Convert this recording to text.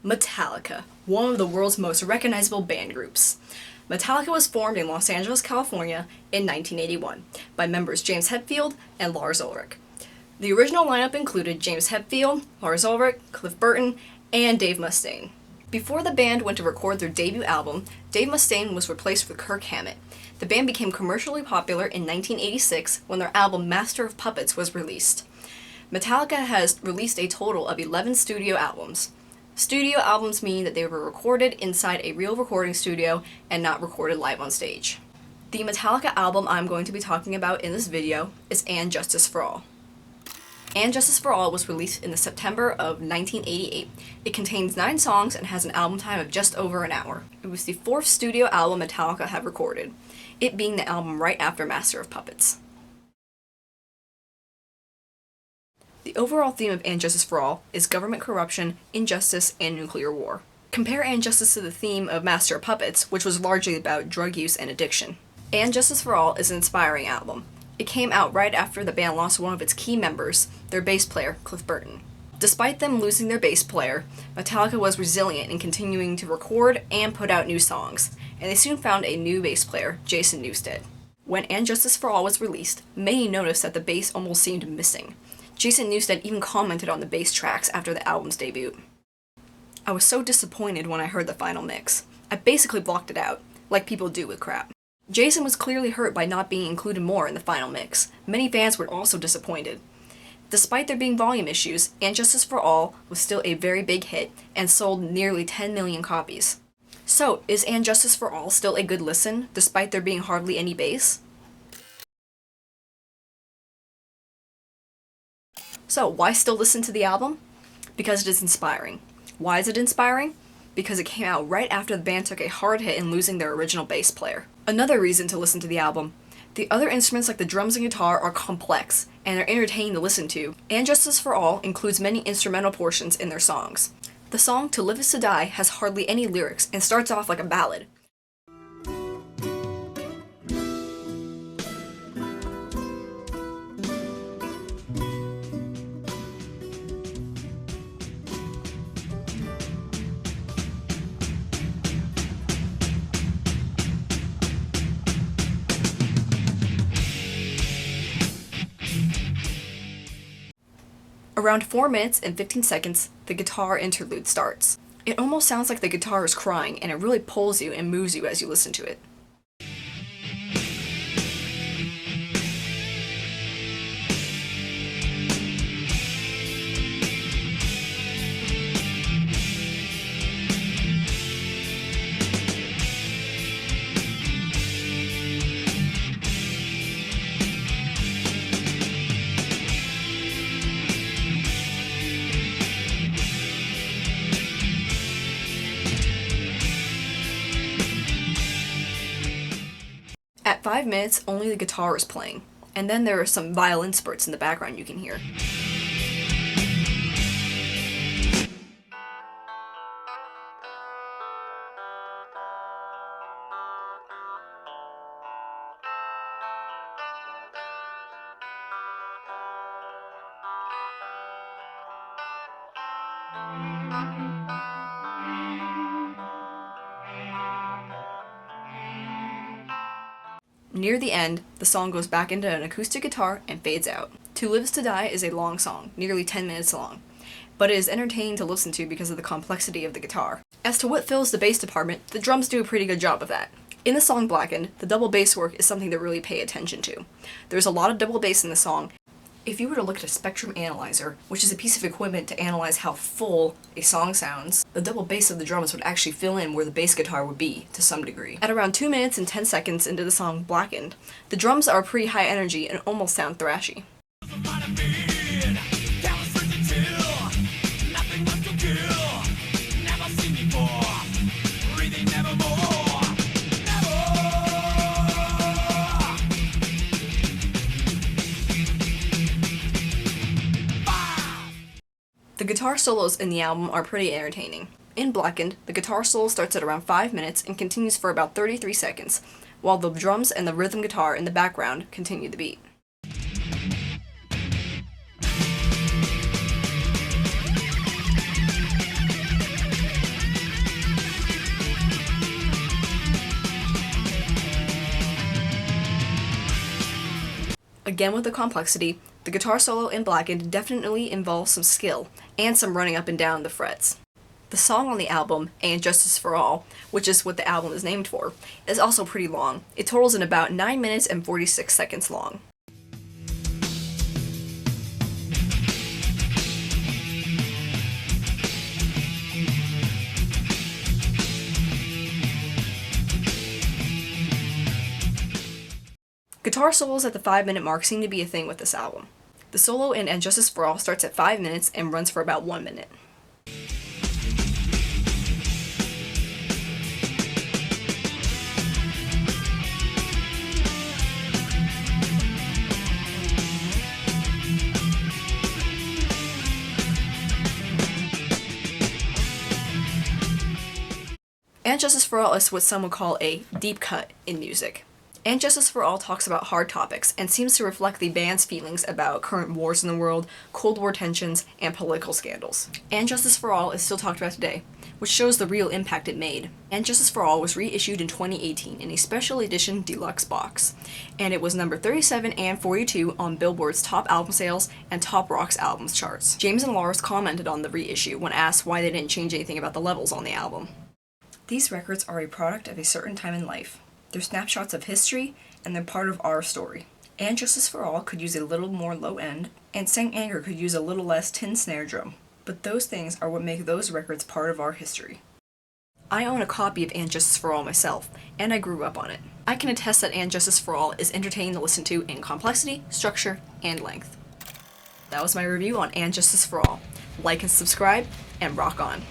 Metallica, one of the world's most recognizable band groups. Metallica was formed in Los Angeles, California in 1981 by members James Hetfield and Lars Ulrich. The original lineup included James Hetfield, Lars Ulrich, Cliff Burton, and Dave Mustaine. Before the band went to record their debut album, Dave Mustaine was replaced with Kirk Hammett. The band became commercially popular in 1986 when their album Master of Puppets was released. Metallica has released a total of 11 studio albums. Studio albums mean that they were recorded inside a real recording studio and not recorded live on stage. The Metallica album I'm going to be talking about in this video is And Justice for All. And Justice for All was released in the September of 1988. It contains 9 songs and has an album time of just over an hour. It was the 4th studio album Metallica had recorded, it being the album right after Master of Puppets. The overall theme of And Justice for All is government corruption, injustice, and nuclear war. Compare And Justice to the theme of Master of Puppets, which was largely about drug use and addiction. And Justice for All is an inspiring album. It came out right after the band lost one of its key members, their bass player, Cliff Burton. Despite them losing their bass player, Metallica was resilient in continuing to record and put out new songs, and they soon found a new bass player, Jason Newsted. When And Justice for All was released, many noticed that the bass almost seemed missing. Jason Newsted even commented on the bass tracks after the album's debut. I was so disappointed when I heard the final mix. I basically blocked it out, like people do with crap. Jason was clearly hurt by not being included more in the final mix. Many fans were also disappointed. Despite there being volume issues, And Justice for All was still a very big hit and sold nearly 10 million copies. So, is And Justice for All still a good listen, despite there being hardly any bass? So, why still listen to the album? Because it is inspiring. Why is it inspiring? Because it came out right after the band took a hard hit in losing their original bass player. Another reason to listen to the album: the other instruments like the drums and guitar are complex and are entertaining to listen to. And Justice for All includes many instrumental portions in their songs. The song To Live Is To Die has hardly any lyrics and starts off like a ballad. Around 4 minutes and 15 seconds, the guitar interlude starts. It almost sounds like the guitar is crying, and it really pulls you and moves you as you listen to it. At 5 minutes, only the guitar is playing, and then there are some violin spurts in the background you can hear. Near the end, the song goes back into an acoustic guitar and fades out. To Live Is To Die is a long song, nearly 10 minutes long, but it is entertaining to listen to because of the complexity of the guitar. As to what fills the bass department, the drums do a pretty good job of that. In the song Blackened, the double bass work is something to really pay attention to. There's a lot of double bass in the song. If you were to look at a spectrum analyzer, which is a piece of equipment to analyze how full a song sounds, the double bass of the drums would actually fill in where the bass guitar would be, to some degree. At around 2 minutes and 10 seconds into the song Blackened, the drums are pretty high energy and almost sound thrashy. The guitar solos in the album are pretty entertaining. In Blackened, the guitar solo starts at around 5 minutes and continues for about 33 seconds, while the drums and the rhythm guitar in the background continue the beat. Again with the complexity, the guitar solo in Blackened definitely involves some skill, and some running up and down the frets. The song on the album, And Justice for All, which is what the album is named for, is also pretty long. It totals in about 9 minutes and 46 seconds long. Guitar solos at the 5-minute mark seem to be a thing with this album. The solo in And Justice for All starts at 5 minutes and runs for about 1 minute. And Justice for All is what some would call a deep cut in music. And Justice for All talks about hard topics and seems to reflect the band's feelings about current wars in the world, Cold War tensions, and political scandals. And Justice for All is still talked about today, which shows the real impact it made. And Justice for All was reissued in 2018 in a special edition deluxe box, and it was number 37 and 42 on Billboard's top album sales and top rocks albums charts. James and Lars commented on the reissue when asked why they didn't change anything about the levels on the album. These records are a product of a certain time in life. They're snapshots of history, and they're part of our story. And Justice for All could use a little more low end, and Saint Anger could use a little less tin snare drum. But those things are what make those records part of our history. I own a copy of And Justice for All myself, and I grew up on it. I can attest that And Justice for All is entertaining to listen to in complexity, structure, and length. That was my review on And Justice for All. Like and subscribe, and rock on.